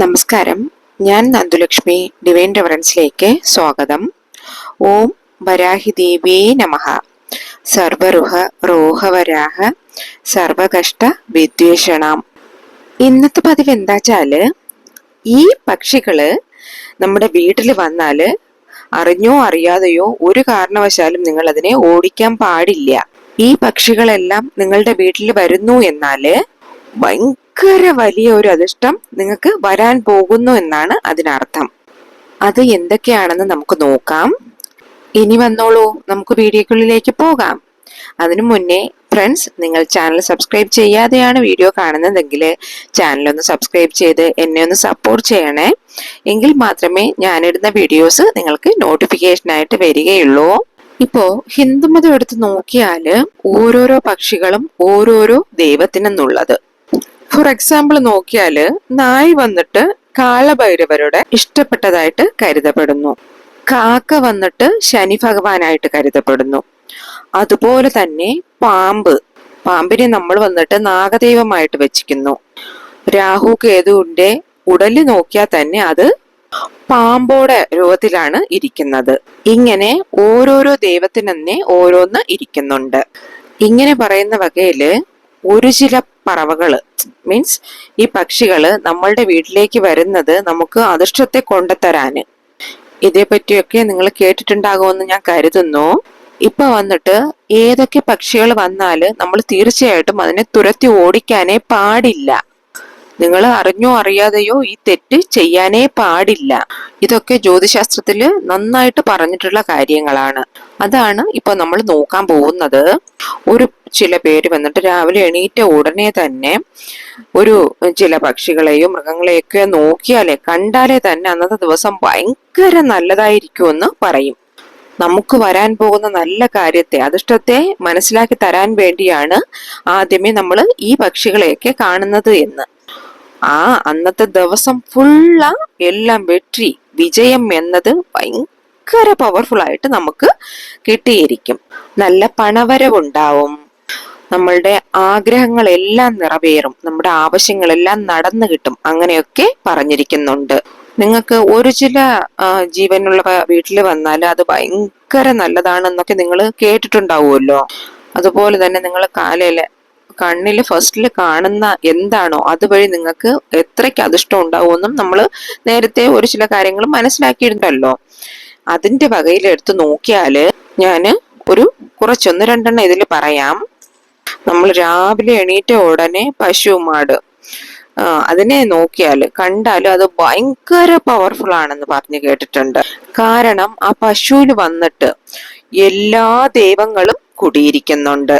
നമസ്കാരം. ഞാൻ നന്ദുലക്ഷ്മി. ഡിവൈൻ റെവറൻസിലേക്ക് സ്വാഗതം. ഓം വരാഹി ദേവേ നമഃ. സർവരുഹ റോഹവരാഹ സർവകഷ്ട വിദ്വേഷണം. ഇന്നത്തെ പതിവ് എന്താച്ചാല്, ഈ പക്ഷികള് നമ്മുടെ വീട്ടിൽ വന്നാല് അറിഞ്ഞോ അറിയാതെയോ ഒരു കാരണവശാലും നിങ്ങൾ അതിനെ ഓടിക്കാൻ പാടില്ല. ഈ പക്ഷികളെല്ലാം നിങ്ങളുടെ വീട്ടിൽ വരുന്നു എന്നാല് ഭയങ്കര വലിയ ഒരു അദൃഷ്ടം നിങ്ങൾക്ക് വരാൻ പോകുന്നു എന്നാണ് അതിനർത്ഥം. അത് എന്തൊക്കെയാണെന്ന് നമുക്ക് നോക്കാം. ഇനി വന്നോളൂ, നമുക്ക് വീഡിയോക്കുള്ളിലേക്ക് പോകാം. അതിനു മുന്നേ ഫ്രണ്ട്സ്, നിങ്ങൾ ചാനൽ സബ്സ്ക്രൈബ് ചെയ്യാതെയാണ് വീഡിയോ കാണുന്നതെങ്കിൽ ചാനൽ ഒന്ന് സബ്സ്ക്രൈബ് ചെയ്ത് എന്നെ ഒന്ന് സപ്പോർട്ട് ചെയ്യണേ. എങ്കിൽ മാത്രമേ ഞാനിടുന്ന വീഡിയോസ് നിങ്ങൾക്ക് നോട്ടിഫിക്കേഷനായിട്ട് വരികയുള്ളൂ. ഇപ്പോ ഹിന്ദുമതം എടുത്ത് നോക്കിയാല് ഓരോരോ പക്ഷികളും ഓരോരോ ദൈവത്തിനെന്നുള്ളത്. ഫോർ എക്സാമ്പിൾ നോക്കിയാല് നായ് വന്നിട്ട് കാളഭൈരവരുടെ ഇഷ്ടപ്പെട്ടതായിട്ട് കരുതപ്പെടുന്നു. കാക്ക വന്നിട്ട് ശനി ഭഗവാനായിട്ട് കരുതപ്പെടുന്നു. അതുപോലെ തന്നെ പാമ്പിനെ നമ്മൾ വന്നിട്ട് നാഗദൈവമായിട്ട് വെച്ചിരിക്കുന്നു. രാഹു കേതുവിന്റെ ഉടല് നോക്കിയാൽ തന്നെ അത് പാമ്പോടെ രൂപത്തിലാണ് ഇരിക്കുന്നത്. ഇങ്ങനെ ഓരോരോ ദൈവത്തിനെന്നെ ഓരോന്ന് ഇരിക്കുന്നുണ്ട്. ഇങ്ങനെ പറയുന്ന വകയില് ഒരു ചില പറവകള് മീൻസ് ഈ പക്ഷികള് നമ്മളുടെ വീട്ടിലേക്ക് വരുന്നത് നമുക്ക് അദൃഷ്ടത്തെ കൊണ്ടുതരാന്. ഇതേപറ്റിയൊക്കെ നിങ്ങൾ കേട്ടിട്ടുണ്ടാകുമെന്ന് ഞാൻ കരുതുന്നു. ഇപ്പൊ വന്നിട്ട് ഏതൊക്കെ പക്ഷികൾ വന്നാല് നമ്മൾ തീർച്ചയായിട്ടും അതിനെ തുരത്തി ഓടിക്കാനേ പാടില്ല. നിങ്ങൾ അറിഞ്ഞോ അറിയാതെയോ ഈ തെറ്റ് ചെയ്യാനേ പാടില്ല. ഇതൊക്കെ ജ്യോതിശാസ്ത്രത്തില് നന്നായിട്ട് പറഞ്ഞിട്ടുള്ള കാര്യങ്ങളാണ്. അതാണ് ഇപ്പൊ നമ്മൾ നോക്കാൻ പോകുന്നത്. ഒരു ചില പേര് വന്നിട്ട് രാവിലെ എണീറ്റ ഉടനെ തന്നെ ഒരു ചില പക്ഷികളെയും മൃഗങ്ങളെയൊക്കെ കണ്ടാലേ തന്നെ അന്നത്തെ ദിവസം ഭയങ്കര നല്ലതായിരിക്കുമെന്ന് പറയും. നമുക്ക് വരാൻ പോകുന്ന നല്ല കാര്യത്തെ, അദൃഷ്ടത്തെ മനസ്സിലാക്കി തരാൻ വേണ്ടിയാണ് ആദ്യമേ നമ്മൾ ഈ പക്ഷികളെയൊക്കെ കാണുന്നത് എന്ന്. അന്നത്തെ ദിവസം ഫുള്ള എല്ലാം വിജയം എന്നത് ഭയങ്കര പവർഫുൾ ആയിട്ട് നമുക്ക് കിട്ടിയിരിക്കും. നല്ല പണവരവുണ്ടാവും, നമ്മളുടെ ആഗ്രഹങ്ങളെല്ലാം നിറവേറും, നമ്മുടെ ആവശ്യങ്ങളെല്ലാം നടന്നു കിട്ടും, അങ്ങനെയൊക്കെ പറഞ്ഞിരിക്കുന്നുണ്ട്. നിങ്ങൾക്ക് ഒരു ചില ജീവനുള്ള വീട്ടിൽ വന്നാൽ അത് ഭയങ്കര നല്ലതാണെന്നൊക്കെ നിങ്ങൾ കേട്ടിട്ടുണ്ടാവുമല്ലോ. അതുപോലെ തന്നെ നിങ്ങൾ കണ്ണില് ഫസ്റ്റില് കാണുന്ന എന്താണോ അതുവഴി നിങ്ങൾക്ക് എത്രയ്ക്ക് അധിഷ്ടം ഉണ്ടാവുമെന്നും നമ്മൾ നേരത്തെ ഒരു ചില കാര്യങ്ങൾ മനസ്സിലാക്കിയിട്ടുണ്ടല്ലോ. അതിന്റെ വകയിൽ എടുത്ത് നോക്കിയാല് ഞാന് കുറച്ചൊന്ന് രണ്ടെണ്ണം ഇതിൽ പറയാം. നമ്മൾ രാവിലെ എണീറ്റ ഉടനെ മാട് അതിനെ കണ്ടാലും അത് ഭയങ്കര പവർഫുൾ ആണെന്ന് പറഞ്ഞു കേട്ടിട്ടുണ്ട്. കാരണം ആ പശുവിന് വന്നിട്ട് എല്ലാ ദൈവങ്ങളും കുടിയിരിക്കുന്നുണ്ട്.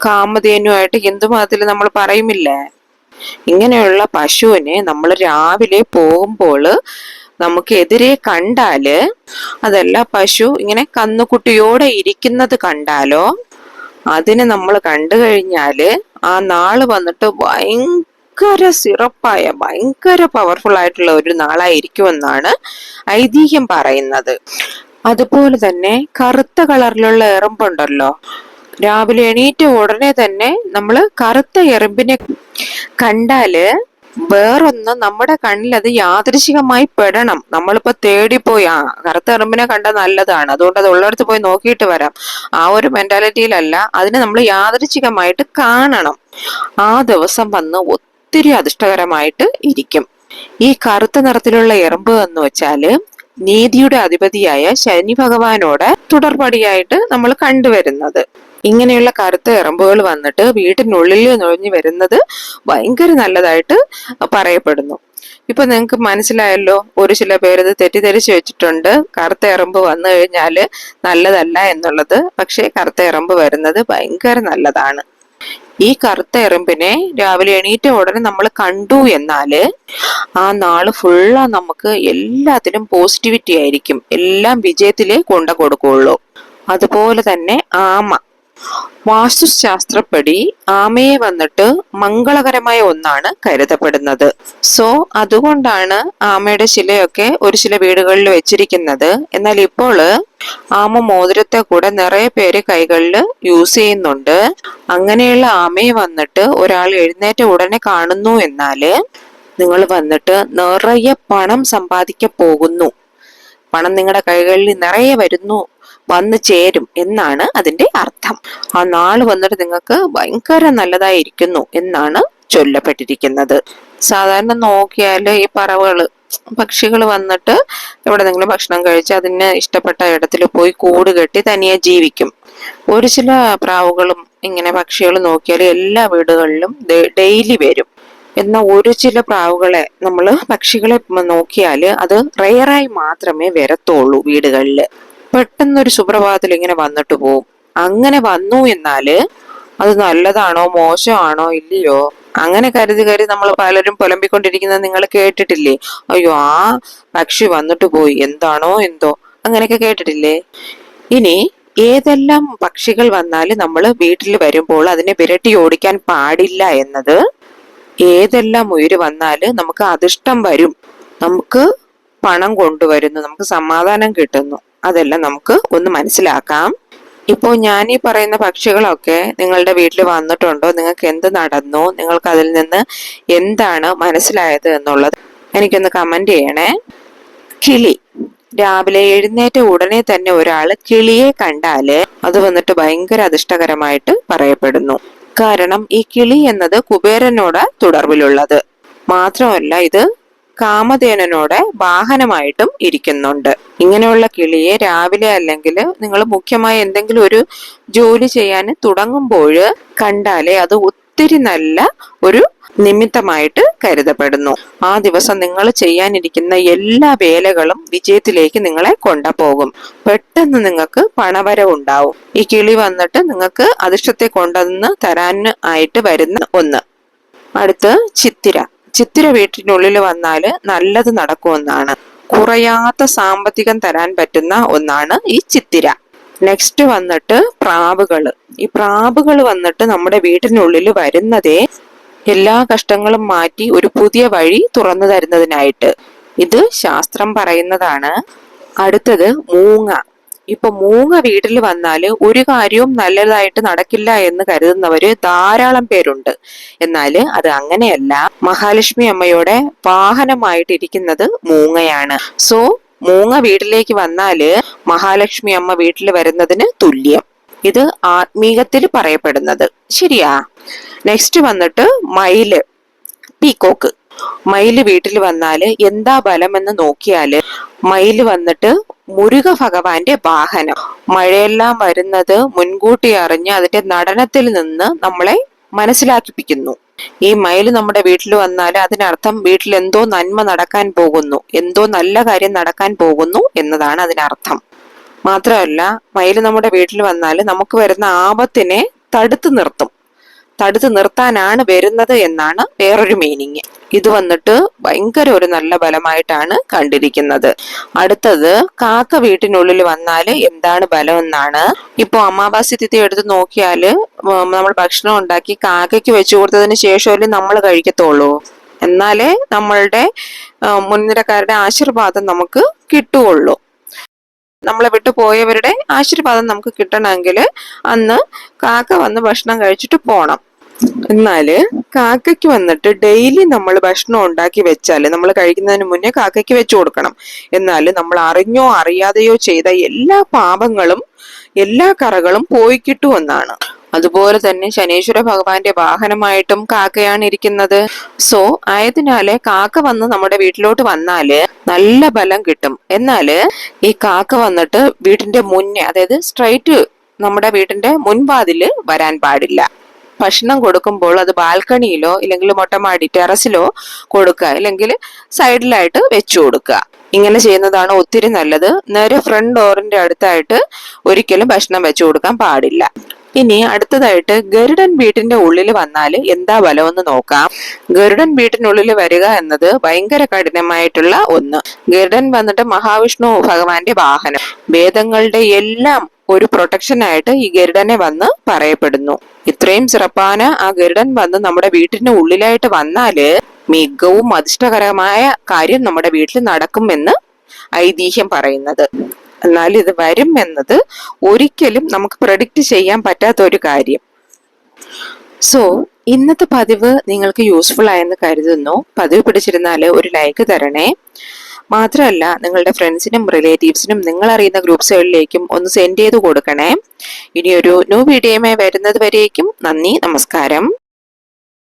കാമധേനുമായിട്ട് ഹിന്ദുമതത്തിൽ നമ്മൾ പറയുമില്ലേ, ഇങ്ങനെയുള്ള പശുവിനെ നമ്മൾ രാവിലെ പോകുമ്പോൾ നമുക്ക് എതിരെ കണ്ടാല്, അതല്ല പശു ഇങ്ങനെ കന്നുകുട്ടിയോടെ ഇരിക്കുന്നത് കണ്ടാലോ, അതിനെ നമ്മൾ കണ്ടു കഴിഞ്ഞാല് ആ നാള് വന്നിട്ട് ഭയങ്കര സിറപ്പായ ഭയങ്കര പവർഫുൾ ആയിട്ടുള്ള ഒരു നാളായിരിക്കുമെന്നാണ് ഐതിഹ്യം പറയുന്നത്. അതുപോലെ തന്നെ കറുത്ത കളറിലുള്ള എറുമ്പുണ്ടല്ലോ, രാവിലെ എണീറ്റ ഉടനെ തന്നെ നമ്മള് കറുത്ത എറുമ്പിനെ കണ്ടാല് വേറൊന്ന് നമ്മുടെ കണ്ണിൽ അത് യാദൃശികമായി പെടണം. നമ്മളിപ്പോ തേടിപ്പോയി കറുത്ത എറുമ്പിനെ കണ്ട നല്ലതാണ്, അതുകൊണ്ട് അത് ഉള്ളിടത്ത് പോയി നോക്കിയിട്ട് വരാം, ആ ഒരു മെന്റാലിറ്റിയിലല്ല, അതിനെ നമ്മൾ യാദൃശികമായിട്ട് കാണണം. ആ ദിവസം വന്ന് ഒത്തിരി അധിഷ്ഠകരമായിട്ട് ഇരിക്കും. ഈ കറുത്ത നിറത്തിലുള്ള എറുമ്പ് എന്ന് വെച്ചാല് നീതിയുടെ അധിപതിയായ ശനി ഭഗവാനോട് തുടർപടിയായിട്ട് നമ്മൾ കണ്ടുവരുന്നത്. ഇങ്ങനെയുള്ള കറുത്ത എറുമ്പുകൾ വന്നിട്ട് വീട്ടിനുള്ളിൽ നുഴഞ്ഞു വരുന്നത് ഭയങ്കര നല്ലതായിട്ട് പറയപ്പെടുന്നു. ഇപ്പൊ നിങ്ങൾക്ക് മനസ്സിലായല്ലോ, ഒരു ചില പേര് ഇത് തെറ്റിദ്ധരിച്ചു വെച്ചിട്ടുണ്ട്, കറുത്ത എറുമ്പ് വന്നു കഴിഞ്ഞാല് നല്ലതല്ല എന്നുള്ളത്. പക്ഷെ കറുത്ത എറുമ്പ് വരുന്നത് ഭയങ്കര നല്ലതാണ്. ഈ കറുത്ത എറുമ്പിനെ രാവിലെ എണീറ്റ ഉടനെ നമ്മൾ കണ്ടു എന്നാല് ആ നാള് ഫുള്ളാ നമുക്ക് എല്ലാത്തിനും പോസിറ്റിവിറ്റി ആയിരിക്കും, എല്ലാം വിജയത്തിലേ കൊടുക്കുള്ളൂ. അതുപോലെ തന്നെ വാസ്തുശാസ്ത്രപ്പടി ആമയെ വന്നിട്ട് മംഗളകരമായ ഒന്നാണ് കരുതപ്പെടുന്നത്. സോ അതുകൊണ്ടാണ് ആമയുടെ ശിലയൊക്കെ ഒരു ചില വീടുകളിൽ വെച്ചിരിക്കുന്നത്. എന്നാൽ ഇപ്പോൾ ആമ മോതിരത്തെ കൂടെ നിറയെ പേര് കൈകളിൽ യൂസ് ചെയ്യുന്നുണ്ട്. അങ്ങനെയുള്ള ആമയെ വന്നിട്ട് ഒരാൾ എഴുന്നേറ്റ ഉടനെ കാണുന്നു എന്നാല് നിങ്ങൾ വന്നിട്ട് നിറയെ പണം സമ്പാദിക്കാൻ പോകുന്നു, പണം നിങ്ങളുടെ കൈകളിൽ നിറയെ വന്നു ചേരും എന്നാണ് അതിന്റെ അർത്ഥം. ആ നാള് വന്നിട്ട് നിങ്ങൾക്ക് ഭയങ്കര നല്ലതായിരിക്കുന്നു എന്നാണ് ചൊല്ലപ്പെട്ടിരിക്കുന്നത്. സാധാരണ നോക്കിയാല് ഈ പറവകള്, പക്ഷികൾ വന്നിട്ട് എവിടെന്നെങ്കിലും ഭക്ഷണം കഴിച്ച് അതിന് ഇഷ്ടപ്പെട്ട ഇടത്തിൽ പോയി കൂട് കെട്ടി തനിയെ ജീവിക്കും. ഒരു ചില പ്രാവുകളും ഇങ്ങനെ പക്ഷികൾ നോക്കിയാൽ എല്ലാ വീടുകളിലും ഡെയിലി വരും. എന്നാൽ ഒരു ചില പ്രാവുകളെ പക്ഷികളെ നോക്കിയാൽ അത് റെയറായി മാത്രമേ വരത്തുള്ളൂ വീടുകളിൽ. പെട്ടെന്നൊരു സുപ്രഭാതത്തിൽ ഇങ്ങനെ വന്നിട്ട് പോവും. അങ്ങനെ വന്നു എന്നാല് അത് നല്ലതാണോ മോശമാണോ ഇല്ലയോ അങ്ങനെ കരുതി നമ്മൾ പലരും പുലമ്പിക്കൊണ്ടിരിക്കുന്നത് നിങ്ങൾ കേട്ടിട്ടില്ലേ? അയ്യോ, ആ പക്ഷി വന്നിട്ട് പോയി, എന്താണോ എന്തോ, അങ്ങനെയൊക്കെ കേട്ടിട്ടില്ലേ? ഇനി ഏതെല്ലാം പക്ഷികൾ വന്നാലും നമ്മൾ വീട്ടിൽ വരുമ്പോൾ അതിനെ വിരട്ടി ഓടിക്കാൻ പാടില്ല എന്നത്, ഏതെല്ലാം ഉയിര് വന്നാല് നമുക്ക് അധിഷ്ടം വരും, നമുക്ക് പണം കൊണ്ടുവരുന്നു, നമുക്ക് സമാധാനം കിട്ടുന്നു, അതെല്ലാം നമുക്ക് ഒന്ന് മനസ്സിലാക്കാം. ഇപ്പോ ഞാൻ ഈ പറയുന്ന പക്ഷികളൊക്കെ നിങ്ങളുടെ വീട്ടിൽ വന്നിട്ടുണ്ടോ? നിങ്ങൾക്ക് എന്ത് നടന്നു? നിങ്ങൾക്ക് അതിൽ നിന്ന് എന്താണ് മനസ്സിലായത് എന്നുള്ളത് എനിക്കൊന്ന് കമന്റ് ചെയ്യണേ. കിളി, രാവിലെ എഴുന്നേറ്റ ഉടനെ തന്നെ ഒരാള് കിളിയെ കണ്ടാല് അത് വന്നിട്ട് ഭയങ്കര അധിഷ്ഠകരമായിട്ട് പറയപ്പെടുന്നു. കാരണം ഈ കിളി എന്നത് കുബേരനോട് തുടർബിലുള്ളത് മാത്രമല്ല, ഇത് കാമധേനനോടെ വാഹനമായിട്ടും ഇരിക്കുന്നുണ്ട്. ഇങ്ങനെയുള്ള കിളിയെ രാവിലെ അല്ലെങ്കിൽ നിങ്ങൾ മുഖ്യമായ എന്തെങ്കിലും ഒരു ജോലി ചെയ്യാൻ തുടങ്ങുമ്പോൾ കണ്ടാലേ അത് ഒത്തിരി നല്ല ഒരു നിമിത്തമായിട്ട് കരുതപ്പെടുന്നു. ആ ദിവസം നിങ്ങൾ ചെയ്യാനിരിക്കുന്ന എല്ലാ വേലകളും വിജയത്തിലേക്ക് നിങ്ങളെ കൊണ്ടുപോകും. പെട്ടെന്ന് നിങ്ങൾക്ക് പണവരവുണ്ടാവും. ഈ കിളി വന്നിട്ട് നിങ്ങൾക്ക് അധിഷ്ടത്തെ കൊണ്ടുവന്ന് തരാൻ ആയിട്ട് വരുന്ന ഒന്ന്. അടുത്ത് ചിത്തിര. ചിത്തിര വീട്ടിനുള്ളിൽ വന്നാല് നല്ലത് നടക്കുമെന്നാണ്. കുറയാത്ത സാമ്പത്തികം തരാൻ പറ്റുന്ന ഒന്നാണ് ഈ ചിത്തിര. നെക്സ്റ്റ് വന്നിട്ട് പ്രാവുകള്. ഈ പ്രാവുകൾ വന്നിട്ട് നമ്മുടെ വീട്ടിനുള്ളിൽ വരുന്നതേ എല്ലാ കഷ്ടങ്ങളും മാറ്റി ഒരു പുതിയ വഴി തുറന്നു തരുന്നതിനായിട്ട്. ഇത് ശാസ്ത്രം പറയുന്നതാണ്. അടുത്തത് മൂങ്ങ. ഇപ്പൊ മൂങ്ങ വീട്ടിൽ വന്നാല് ഒരു കാര്യവും നല്ലതായിട്ട് നടക്കില്ല എന്ന് കരുതുന്നവര് ധാരാളം പേരുണ്ട്. എന്നാല് അത് അങ്ങനെയല്ല. മഹാലക്ഷ്മി അമ്മയുടെ വാഹനമായിട്ടിരിക്കുന്നത് മൂങ്ങയാണ്. സോ മൂങ്ങ വീട്ടിലേക്ക് വന്നാല് മഹാലക്ഷ്മി അമ്മ വീട്ടിൽ വരുന്നതിന് തുല്യം. ഇത് ആത്മീകത്തിൽ പറയപ്പെടുന്നത്. ശരിയാ? നെക്സ്റ്റ് വന്നിട്ട് മയില്, പീക്കോക്ക്. മയില് വീട്ടിൽ വന്നാല് എന്താ ബലമെന്ന് നോക്കിയാല് മയില് വന്നിട്ട് മുരുക ഭഗവാന്റെ വാഹനം. മഴയെല്ലാം വരുന്നത് മുൻകൂട്ടി അറിഞ്ഞ് അതിന്റെ നടനത്തിൽ നിന്ന് നമ്മളെ മനസ്സിലാക്കിപ്പിക്കുന്നു. ഈ മയില് നമ്മുടെ വീട്ടിൽ വന്നാൽ അതിനർത്ഥം വീട്ടിൽ എന്തോ നന്മ നടക്കാൻ പോകുന്നു, എന്തോ നല്ല കാര്യം നടക്കാൻ പോകുന്നു എന്നതാണ് അതിനർത്ഥം. മാത്രമല്ല, മയില് നമ്മുടെ വീട്ടിൽ വന്നാൽ നമുക്ക് വരുന്ന ആപത്തിനെ തടുത്തു നിർത്താനാണ് വരുന്നത് എന്നാണ് വേറൊരു മീനിങ്. ഇത് വന്നിട്ട് ഭയങ്കര ഒരു നല്ല ബലമായിട്ടാണ് കണ്ടിരിക്കുന്നത്. അടുത്തത് കാക്ക വീട്ടിനുള്ളിൽ വന്നാല് എന്താണ് ബലം എന്നാണ്. ഇപ്പൊ അമാവാസി തിഥി എടുത്ത് നോക്കിയാല് നമ്മൾ ഭക്ഷണം ഉണ്ടാക്കി കാക്കയ്ക്ക് വെച്ചു കൊടുത്തതിന് ശേഷമല്ലേ നമ്മൾ കഴിക്കത്തുള്ളൂ. എന്നാലേ നമ്മളുടെ മുൻനിരക്കാരുടെ ആശീർവാദം നമുക്ക് കിട്ടുകയുള്ളൂ. നമ്മളെ വിട്ടു പോയവരുടെ ആശീർവാദം നമുക്ക് കിട്ടണമെങ്കിൽ അന്ന് കാക്ക വന്ന് ഭക്ഷണം കഴിച്ചിട്ട് പോണം. എന്നാല് കാക്കയ്ക്ക് വന്നിട്ട് ഡെയിലി നമ്മൾ ഭക്ഷണം ഉണ്ടാക്കി വെച്ചാല് നമ്മൾ കഴിക്കുന്നതിന് മുന്നേ കാക്കയ്ക്ക് വെച്ചു കൊടുക്കണം. എന്നാല് നമ്മൾ അറിഞ്ഞോ അറിയാതെയോ ചെയ്ത എല്ലാ പാപങ്ങളും എല്ലാ കറകളും പോയി കിട്ടുമെന്നാണ്. അതുപോലെ തന്നെ ശനീശ്വര ഭഗവാന്റെ വാഹനമായിട്ടും കാക്കയാണ് ഇരിക്കുന്നത്. സോ ആയതിനാല് കാക്ക വന്ന് നമ്മുടെ വീട്ടിലോട്ട് വന്നാല് നല്ല ബലം കിട്ടും. എന്നാല് ഈ കാക്ക വന്നിട്ട് വീടിന്റെ മുന്നേ, അതായത് സ്ട്രൈറ്റ് നമ്മുടെ വീടിന്റെ മുൻവാതില് വരാൻ പാടില്ല. ഭക്ഷണം കൊടുക്കുമ്പോൾ അത് ബാൽക്കണിയിലോ ഇല്ലെങ്കിൽ മൊട്ടമാടി ടെറസിലോ കൊടുക്കുക, അല്ലെങ്കിൽ സൈഡിലായിട്ട് വെച്ചു കൊടുക്കുക. ഇങ്ങനെ ചെയ്യുന്നതാണ് ഒത്തിരി നല്ലത്. നേരെ ഫ്രണ്ട് ഡോറിന്റെ അടുത്തായിട്ട് ഒരിക്കലും ഭക്ഷണം വെച്ചു കൊടുക്കാൻ പാടില്ല. ഇനി അടുത്തതായിട്ട് ഗരുഡൻ വീട്ടിന്റെ ഉള്ളിൽ വന്നാൽ എന്താ ബലമെന്ന് നോക്കാം. ഗരുഡൻ വീട്ടിനുള്ളിൽ വരിക എന്നത് ഭയങ്കര കഠിനമായിട്ടുള്ള ഒന്ന്. ഗരുഡൻ വന്നിട്ട് മഹാവിഷ്ണു ഭഗവാന്റെ വാഹനം. വേദങ്ങളുടെ എല്ലാം ഒരു പ്രൊട്ടക്ഷൻ ആയിട്ട് ഈ ഗരുഡനെ വന്ന് പറയപ്പെടുന്നു. ഇത്രയും സിറപ്പാന ആ ഗരുഡൻ വന്ന് നമ്മുടെ വീട്ടിന്റെ ഉള്ളിലായിട്ട് വന്നാല് മികവും അധിഷ്ഠകരമായ കാര്യം നമ്മുടെ വീട്ടിൽ നടക്കുമെന്ന് ഐതിഹ്യം പറയുന്നത്. എന്നാൽ ഇത് വരും എന്നത് ഒരിക്കലും നമുക്ക് പ്രഡിക്റ്റ് ചെയ്യാൻ പറ്റാത്ത ഒരു കാര്യം. സോ ഇന്നത്തെ പതിവ് നിങ്ങൾക്ക് യൂസ്ഫുൾ ആയെന്ന് കരുതുന്നു. പതിവ് പിടിച്ചിരുന്നാൽ ഒരു ലൈക്ക് തരണേ. മാത്രമല്ല നിങ്ങളുടെ ഫ്രണ്ട്സിനും റിലേറ്റീവ്സിനും നിങ്ങൾ അറിയുന്ന ഗ്രൂപ്പ്സുകളിലേക്കും ഒന്ന് സെൻഡ് ചെയ്ത് കൊടുക്കണേ. ഇനിയൊരു ന്യൂ വീഡിയോയുമായി വരുന്നത് വരേക്കും നന്ദി, നമസ്കാരം.